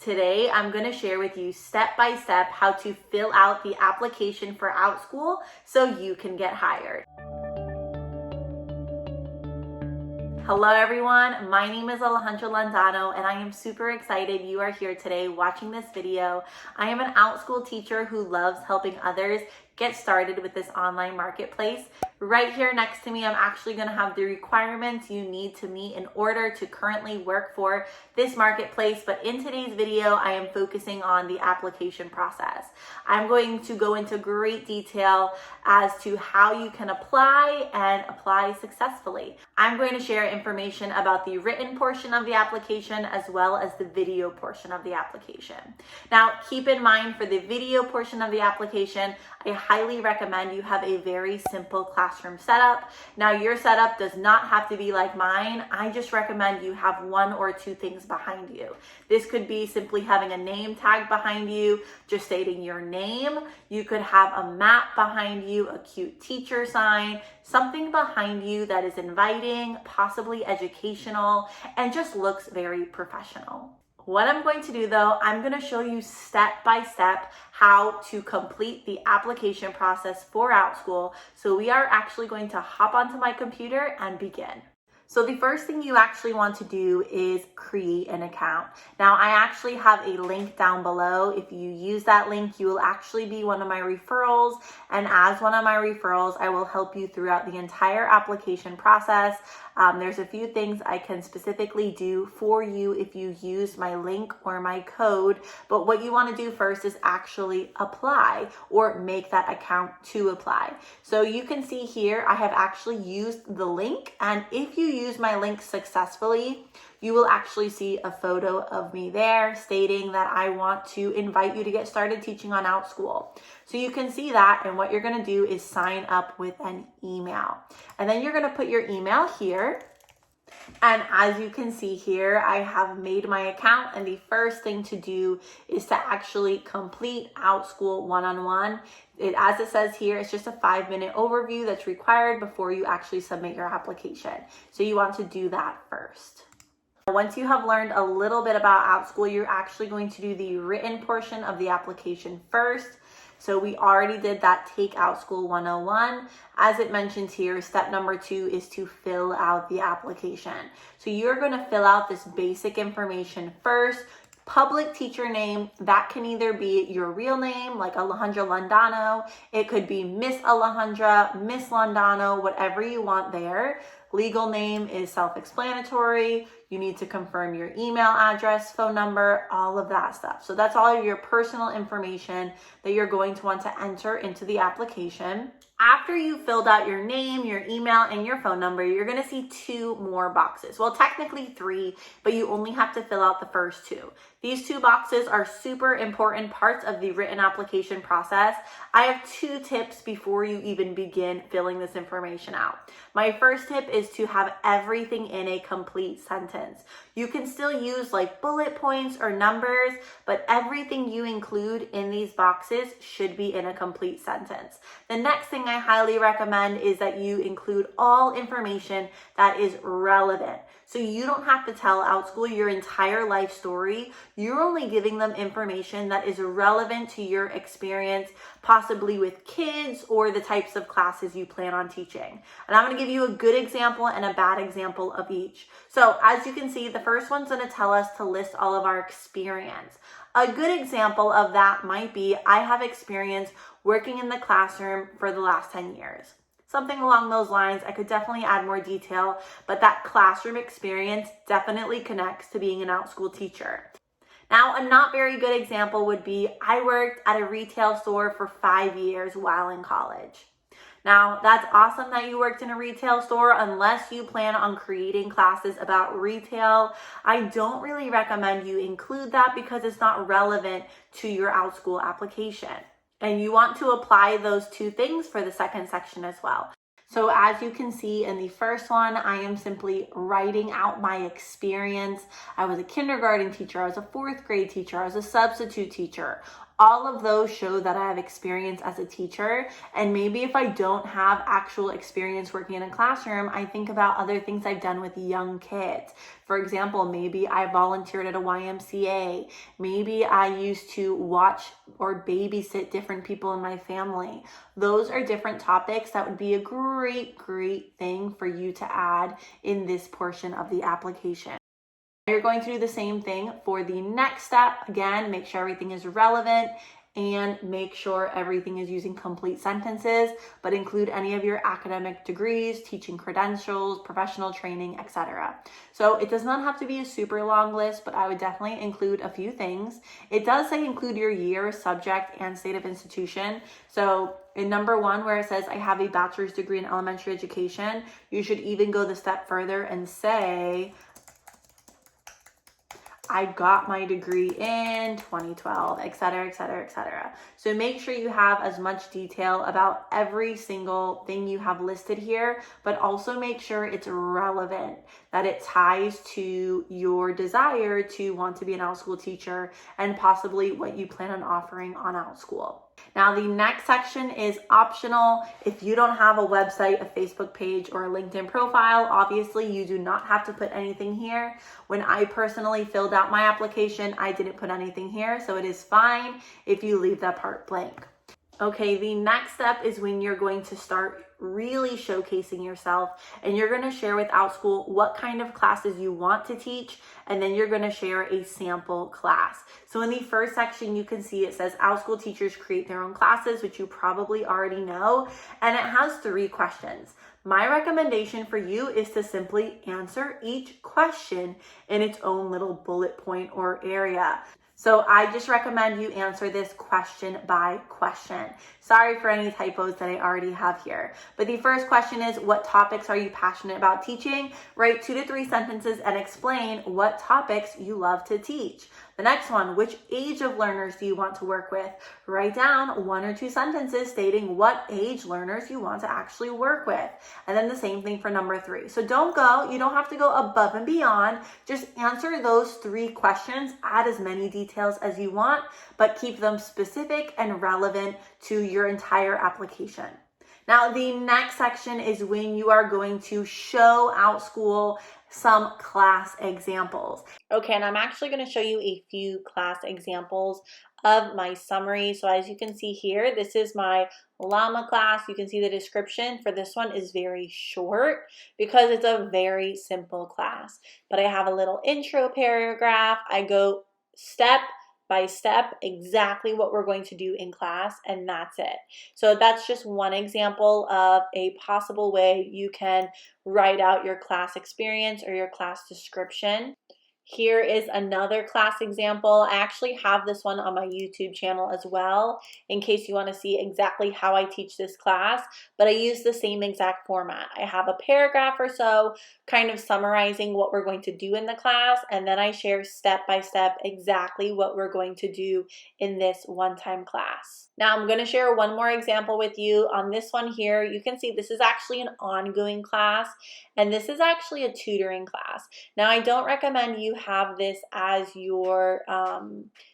Today, I'm going to share with you step by step how to fill out the application for Outschool so you can get hired. Hello everyone, my name is Alejandra Landano and I am super excited you are here today watching this video. I am an Outschool teacher who loves helping others get started with this online marketplace. Right here next to me, I'm actually going to have the requirements you need to meet in order to currently work for this marketplace. But in today's video, I am focusing on the application process. I'm going to go into great detail as to how you can apply and apply successfully. I'm going to share information about the written portion of the application as well as the video portion of the application. Now, keep in mind for the video portion of the application, I highly recommend you have a very simple classroom setup. Now, your setup does not have to be like mine. I just recommend you have one or two things behind you. This could be simply having a name tag behind you, just stating your name. You could have a map behind you, a cute teacher sign, something behind you that is inviting, possibly educational, and just looks very professional. What I'm going to do though, I'm going to show you step by step how to complete the application process for Outschool. So we are actually going to hop onto my computer and begin. So the first thing you actually want to do is create an account. Now I actually have a link down below. If you use that link, you will actually be one of my referrals. And as one of my referrals, I will help you throughout the entire application process. There's a few things I can specifically do for you if you use my link or my code. But what you want to do first is actually apply or make that account to apply. So you can see here, I have actually used the link. And if you use my link successfully, you will actually see a photo of me there stating that I want to invite you to get started teaching on Outschool. So you can see that, and what you're going to do is sign up with an email. And then you're going to put your email here. And as you can see here, I have made my account, and the first thing to do is to actually complete Outschool one-on-one. As it says here, it's just a 5-minute overview that's required before you actually submit your application. So you want to do that first. Once you have learned a little bit about Outschool, you're actually going to do the written portion of the application first. So we already did that Take Outschool 101. As it mentions here, step number 2 is to fill out the application. So you're going to fill out this basic information first. Public teacher name, that can either be your real name, like Alejandra Landano. It could be Miss Alejandra, Miss Landano, whatever you want there. Legal name is self-explanatory. You need to confirm your email address, phone number, all of that stuff. So that's all of your personal information that you're going to want to enter into the application. After you've filled out your name, your email, and your phone number, you're going to see 2 more boxes. Well, technically 3, but you only have to fill out the first 2. These 2 boxes are super important parts of the written application process. I have 2 tips before you even begin filling this information out. My first tip is to have everything in a complete sentence. You can still use like bullet points or numbers, but everything you include in these boxes should be in a complete sentence. The next thing I highly recommend is that you include all information that is relevant. So you don't have to tell Outschool your entire life story. You're only giving them information that is relevant to your experience, possibly with kids or the types of classes you plan on teaching. And I'm going to give you a good example and a bad example of each. So as you can see, the first one's going to tell us to list all of our experience. A good example of that might be, I have experience working in the classroom for the last 10 years. Something along those lines. I could definitely add more detail, but that classroom experience definitely connects to being an Outschool teacher. Now, a not very good example would be, I worked at a retail store for 5 years while in college. Now, that's awesome that you worked in a retail store. Unless you plan on creating classes about retail, I don't really recommend you include that because it's not relevant to your Outschool application. And you want to apply those 2 things for the second section as well. So as you can see in the first one, I am simply writing out my experience. I was a kindergarten teacher, I was a 4th grade teacher, I was a substitute teacher. All of those show that I have experience as a teacher. And maybe if I don't have actual experience working in a classroom, I think about other things I've done with young kids. For example, maybe I volunteered at a YMCA. Maybe I used to watch or babysit different people in my family. Those are different topics that would be a great thing for you to add in this portion of the application. You're going to do the same thing for the next step. Again, make sure everything is relevant and make sure everything is using complete sentences, but include any of your academic degrees, teaching credentials, professional training, etc. So it does not have to be a super long list, but I would definitely include a few things. It does say include your year, subject, and state of institution. So in number 1, where it says I have a bachelor's degree in elementary education, you should even go the step further and say I got my degree in 2012, etc., etc., etc. So make sure you have as much detail about every single thing you have listed here, but also make sure it's relevant, that it ties to your desire to want to be an Outschool teacher and possibly what you plan on offering on Outschool. Now, the next section is optional. If you don't have a website, a Facebook page, or a LinkedIn profile, obviously you do not have to put anything here. When I personally filled out my application, I didn't put anything here, so it is fine if you leave that part blank. Okay, the next step is when you're going to start really showcasing yourself, and you're going to share with Outschool what kind of classes you want to teach, and then you're going to share a sample class. So in the first section, you can see it says Outschool teachers create their own classes, which you probably already know, and it has 3 questions. My recommendation for you is to simply answer each question in its own little bullet point or area. So I just recommend you answer this question by question. Sorry for any typos that I already have here. But the first question is, what topics are you passionate about teaching? Write 2 to 3 sentences and explain what topics you love to teach. The next one, which age of learners do you want to work with? Write down 1 or 2 sentences stating what age learners you want to actually work with. And then the same thing for number 3. So you don't have to go above and beyond. Just answer those 3 questions, add as many details as you want, but keep them specific and relevant to your entire application. Now, the next section is when you are going to show Outschool some class examples. Okay, and I'm actually going to show you a few class examples of my summary. So as you can see here, this is my llama class. You can see the description for this one is very short because it's a very simple class. But I have a little intro paragraph. I go step by step exactly what we're going to do in class, and that's it. So that's just one example of a possible way you can write out your class experience or your class description. Here is another class example. I actually have this one on my YouTube channel as well, in case you want to see exactly how I teach this class, but I use the same exact format. I have a paragraph or so kind of summarizing what we're going to do in the class, and then I share step by step exactly what we're going to do in this one-time class. Now I'm going to share one more example with you. On this one here, you can see this is actually an ongoing class, and this is actually a tutoring class. Now I don't recommend you have this as your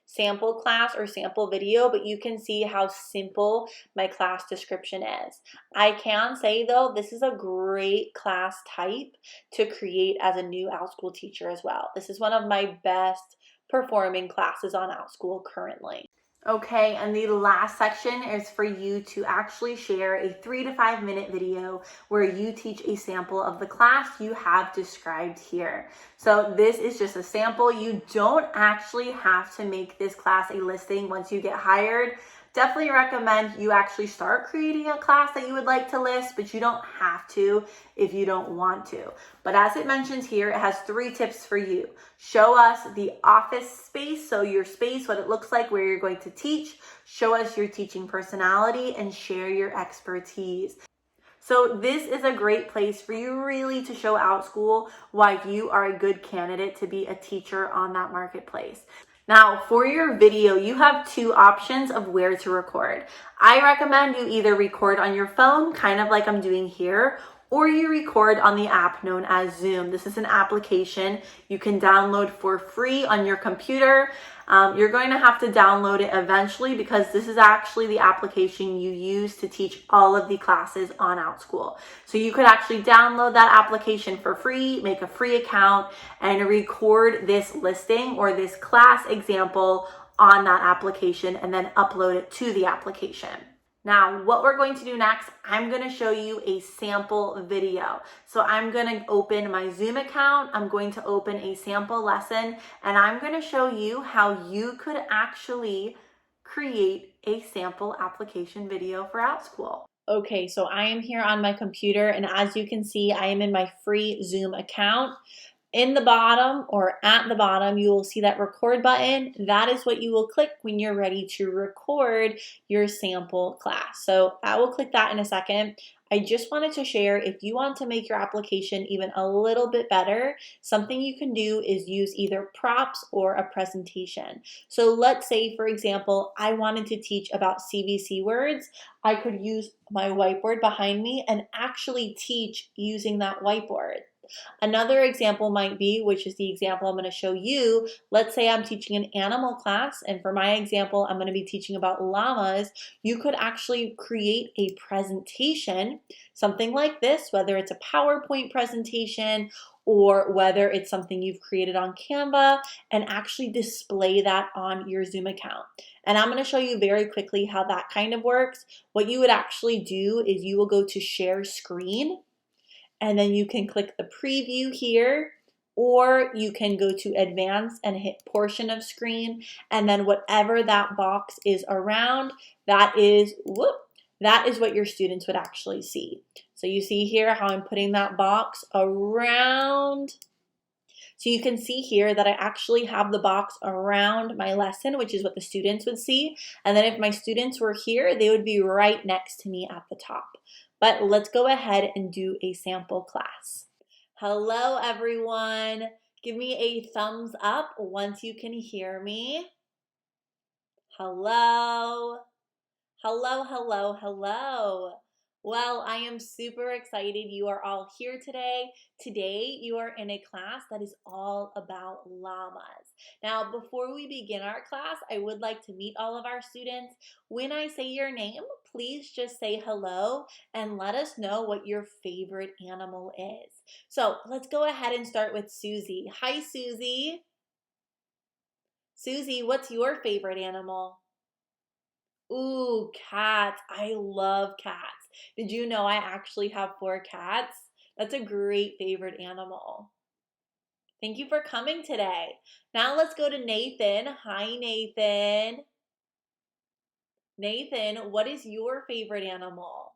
sample class or sample video, but you can see how simple my class description is. I can say though, this is a great class type to create as a new Outschool teacher as well. This is one of my best performing classes on Outschool currently. Okay, and the last section is for you to actually share a 3 to 5 minute video where you teach a sample of the class you have described here. So this is just a sample. You don't actually have to make this class a listing once you get hired. Definitely recommend you actually start creating a class that you would like to list, but you don't have to if you don't want to. But as it mentions here, it has 3 tips for you. Show us the office space, so your space, what it looks like, where you're going to teach. Show us your teaching personality and share your expertise. So this is a great place for you really to show Outschool why you are a good candidate to be a teacher on that marketplace. Now, for your video, you have 2 options of where to record. I recommend you either record on your phone, kind of like I'm doing here, or you record on the app known as Zoom. This is an application you can download for free on your computer. You're going to have to download it eventually because this is actually the application you use to teach all of the classes on Outschool. So you could actually download that application for free, make a free account, and record this listing or this class example on that application and then upload it to the application. Now, what we're going to do next, I'm going to show you a sample video. So I'm going to open my Zoom account. I'm going to open a sample lesson, and I'm going to show you how you could actually create a sample application video for Outschool. Okay, so I am here on my computer, and as you can see, I am in my free Zoom account. In the bottom or at the bottom, you will see that record button. That is what you will click when you're ready to record your sample class. So I will click that in a second. I just wanted to share, if you want to make your application even a little bit better, something you can do is use either props or a presentation. So let's say, for example, I wanted to teach about CVC words. I could use my whiteboard behind me and actually teach using that whiteboard. Another example might be, which is the example I'm going to show you, let's say I'm teaching an animal class, and for my example, I'm going to be teaching about llamas. You could actually create a presentation, something like this, whether it's a PowerPoint presentation or whether it's something you've created on Canva, and actually display that on your Zoom account. And I'm going to show you very quickly how that kind of works. What you would actually do is you will go to share screen, and then you can click the preview here, or you can go to advanced and hit portion of screen, and then whatever that box is around, that is what your students would actually see. So you see here how I'm putting that box around. So you can see here that I actually have the box around my lesson, which is what the students would see. And then if my students were here, they would be right next to me at the top. But let's go ahead and do a sample class. Hello, everyone. Give me a thumbs up once you can hear me. Hello. Hello, hello, hello. Well, I am super excited you are all here today. Today, you are in a class that is all about llamas. Now, before we begin our class, I would like to meet all of our students. When I say your name, please just say hello and let us know what your favorite animal is. So let's go ahead and start with Susie. Hi, Susie. Susie, what's your favorite animal? Ooh, cats. I love cats. Did you know I actually have 4 cats? That's a great favorite animal. Thank you for coming today. Now let's go to Nathan. Hi, Nathan. Nathan, what is your favorite animal?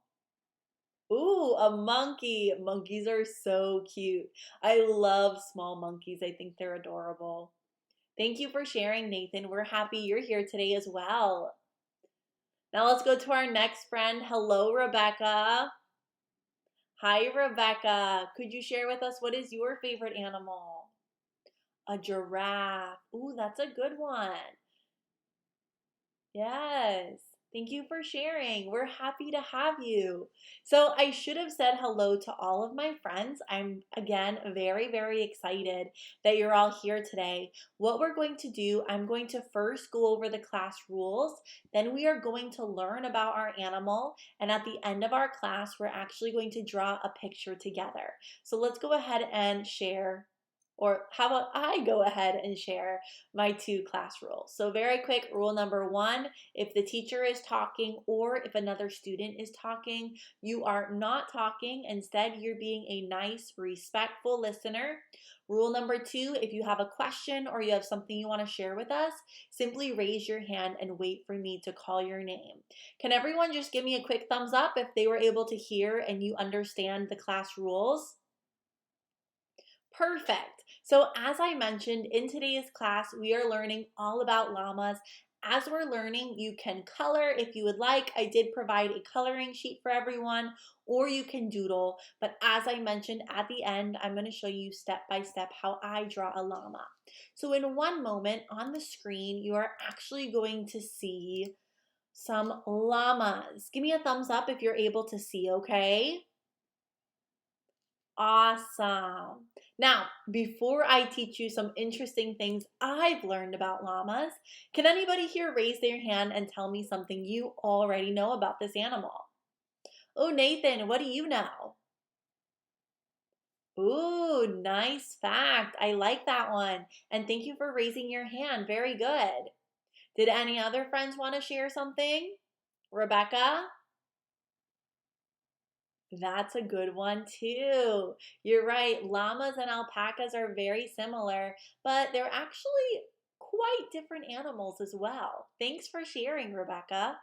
Ooh, a monkey. Monkeys are so cute. I love small monkeys. I think they're adorable. Thank you for sharing, Nathan. We're happy you're here today as well. Now let's go to our next friend. Hello, Rebecca. Hi, Rebecca. Could you share with us what is your favorite animal? A giraffe. Ooh, that's a good one. Yes. Thank you for sharing. We're happy to have you. So I should have said hello to all of my friends. I'm, again, very, very excited that you're all here today. What we're going to do, I'm going to first go over the class rules. Then we are going to learn about our animal. And at the end of our class, we're actually going to draw a picture together. So let's go ahead and share. Or how about I go ahead and share my 2 class rules. So very quick, rule number 1, if the teacher is talking or if another student is talking, you are not talking. Instead, you're being a nice, respectful listener. Rule number 2, if you have a question or you have something you want to share with us, simply raise your hand and wait for me to call your name. Can everyone just give me a quick thumbs up if they were able to hear and you understand the class rules? Perfect. So as I mentioned, in today's class, we are learning all about llamas. As we're learning, you can color if you would like. I did provide a coloring sheet for everyone, or you can doodle. But as I mentioned at the end, I'm going to show you step by step how I draw a llama. So in one moment on the screen, you are actually going to see some llamas. Give me a thumbs up if you're able to see, okay? Awesome. Now, before I teach you some interesting things I've learned about llamas, can anybody here raise their hand and tell me something you already know about this animal? Oh, Nathan, what do you know? Ooh, nice fact. I like that one. And thank you for raising your hand. Very good. Did any other friends want to share something? Rebecca? That's a good one too. You're right. Llamas and alpacas are very similar, but they're actually quite different animals as well. Thanks for sharing, Rebecca.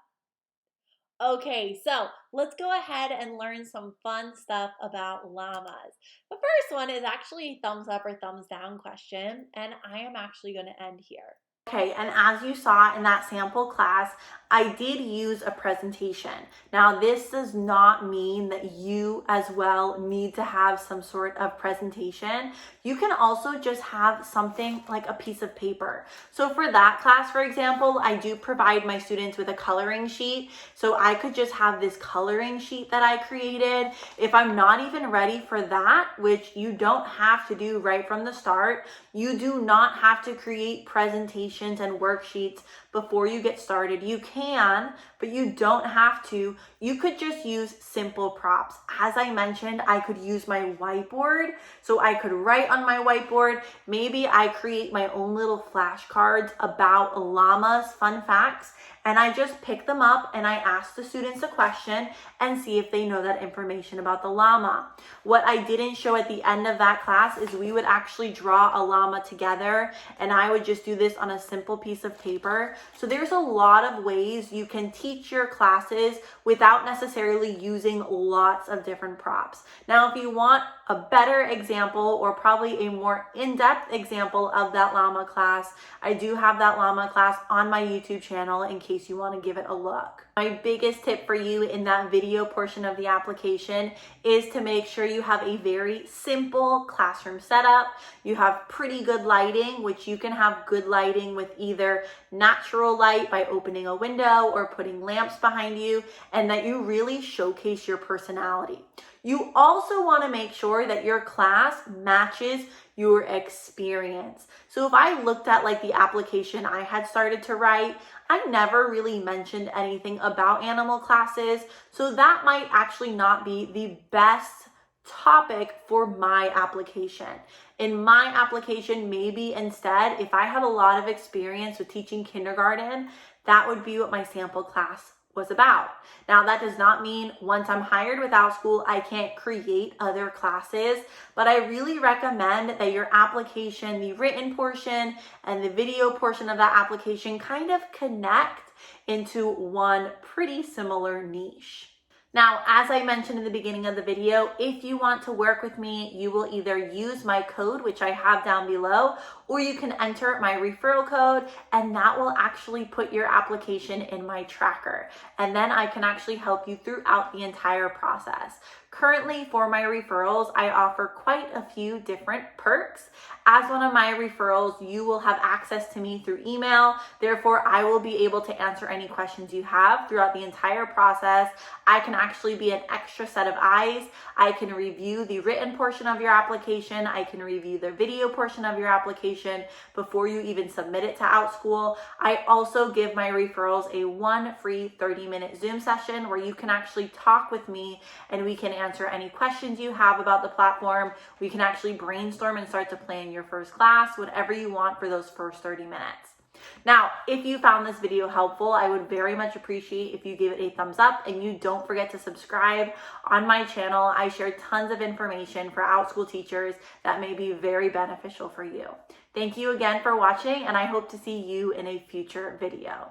Okay, so let's go ahead and learn some fun stuff about llamas. The first one is actually a thumbs up or thumbs down question, and I am actually going to end here. Okay, and as you saw in that sample class, I did use a presentation. Now, this does not mean that you as well need to have some sort of presentation. You can also just have something like a piece of paper. So for that class, for example, I do provide my students with a coloring sheet. So I could just have this coloring sheet that I created. If I'm not even ready for that, which you don't have to do right from the start, you do not have to create presentations and worksheets before you get started. You can, but you don't have to. You could just use simple props. As I mentioned, I could use my whiteboard. So I could write on my whiteboard. Maybe I create my own little flashcards about llamas, fun facts, and I just pick them up and I ask the students a question and see if they know that information about the llama. What I didn't show at the end of that class is we would actually draw a llama together, and I would just do this on a simple piece of paper. So there's a lot of ways you can teach your classes without necessarily using lots of different props. Now, if you want a better example or probably a more in-depth example of that llama class, I do have that llama class on my YouTube channel in case you want to give it a look. My biggest tip for you in that video portion of the application is to make sure you have a very simple classroom setup. You have pretty good lighting, which you can have good lighting with either natural light by opening a window or putting lamps behind you, and that you really showcase your personality. You also want to make sure that your class matches your experience. So if I looked at like the application I had started to write, I never really mentioned anything about animal classes. So that might actually not be the best topic for my application. In my application, maybe instead, if I had a lot of experience with teaching kindergarten, that would be what my sample class was about. Now, that does not mean once I'm hired with Outschool, I can't create other classes, but I really recommend that your application, the written portion and the video portion of that application kind of connect into one pretty similar niche. Now, as I mentioned in the beginning of the video, if you want to work with me, you will either use my code, which I have down below, or you can enter my referral code, and that will actually put your application in my tracker. And then I can actually help you throughout the entire process. Currently, for my referrals, I offer quite a few different perks. As one of my referrals, you will have access to me through email. Therefore, I will be able to answer any questions you have throughout the entire process. I can actually be an extra set of eyes. I can review the written portion of your application. I can review the video portion of your application before you even submit it to Outschool. I also give my referrals a one free 30-minute Zoom session where you can actually talk with me and we can answer any questions you have about the platform. We can actually brainstorm and start to plan your first class, whatever you want for those first 30 minutes. Now, if you found this video helpful, I would very much appreciate if you give it a thumbs up, and you don't forget to subscribe on my channel. I share tons of information for Outschool teachers that may be very beneficial for you. Thank you again for watching, and I hope to see you in a future video.